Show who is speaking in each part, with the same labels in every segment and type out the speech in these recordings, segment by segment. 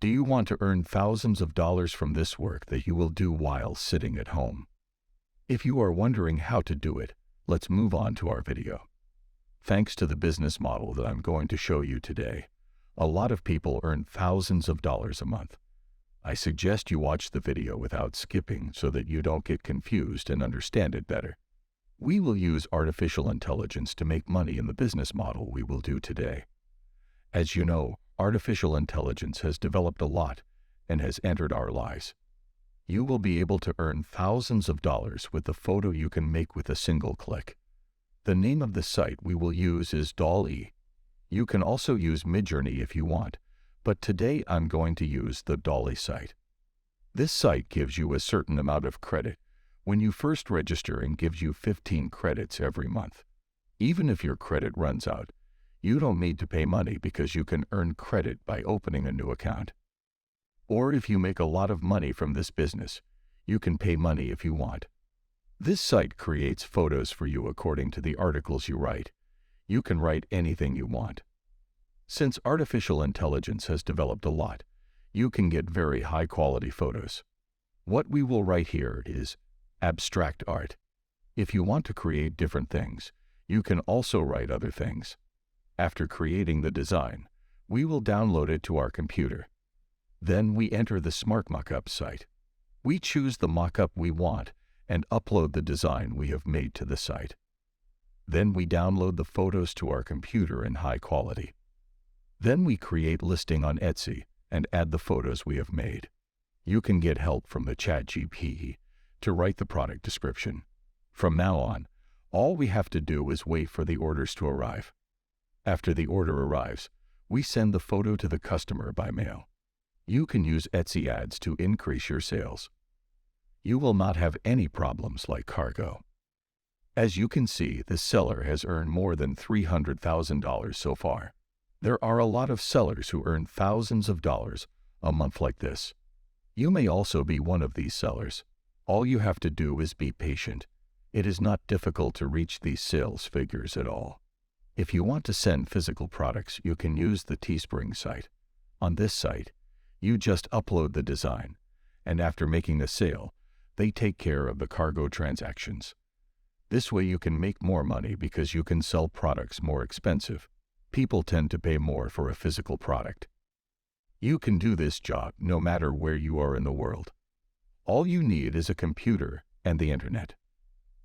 Speaker 1: Do you want to earn thousands of dollars from this work that you will do while sitting at home? If you are wondering how to do it, let's move on to our video. Thanks to the business model that I'm going to show you today, a lot of people earn thousands of dollars a month. I suggest you watch the video without skipping so that you don't get confused and understand it better. We will use artificial intelligence to make money in the business model we will do today. As you know, artificial intelligence has developed a lot and has entered our lives. You will be able to earn thousands of dollars with the photo you can make with a single click. The name of the site we will use is Dall-e. You can also use Midjourney if you want, but today I'm going to use the Dall-e site. This site gives you a certain amount of credit when you first register and gives you 15 credits every month. Even if your credit runs out, you don't need to pay money because you can earn credit by opening a new account. Or if you make a lot of money from this business, you can pay money if you want. This site creates photos for you according to the articles you write. You can write anything you want. Since artificial intelligence has developed a lot, you can get very high-quality photos. What we will write here is abstract art. If you want to create different things, you can also write other things. After creating the design, we will download it to our computer. Then we enter the Smart Mockup site. We choose the mockup we want and upload the design we have made to the site. Then we download the photos to our computer in high quality. Then we create listing on Etsy and add the photos we have made. You can get help from the ChatGPT to write the product description. From now on, all we have to do is wait for the orders to arrive. After the order arrives, we send the photo to the customer by mail. You can use Etsy ads to increase your sales. You will not have any problems like cargo. As you can see, the seller has earned more than $300,000 so far. There are a lot of sellers who earn thousands of dollars a month like this. You may also be one of these sellers. All you have to do is be patient. It is not difficult to reach these sales figures at all. If you want to send physical products, you can use the Teespring site. On this site, you just upload the design, and after making the sale, they take care of the cargo transactions. This way you can make more money because you can sell products more expensive. People tend to pay more for a physical product. You can do this job no matter where you are in the world. All you need is a computer and the internet.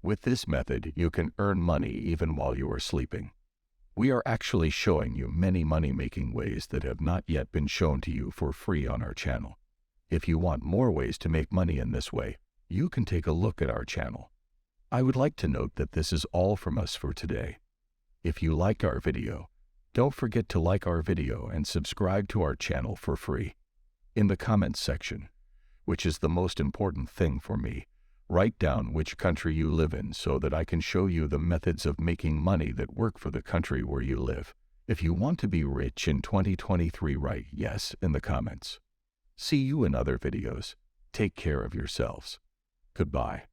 Speaker 1: With this method, you can earn money even while you are sleeping. We are actually showing you many money-making ways that have not yet been shown to you for free on our channel. If you want more ways to make money in this way, you can take a look at our channel. I would like to note that this is all from us for today. If you like our video, don't forget to like our video and subscribe to our channel for free. In the comments section, which is the most important thing for me, write down which country you live in so that I can show you the methods of making money that work for the country where you live. If you want to be rich in 2023, write yes in the comments. See you in other videos. Take care of yourselves. Goodbye.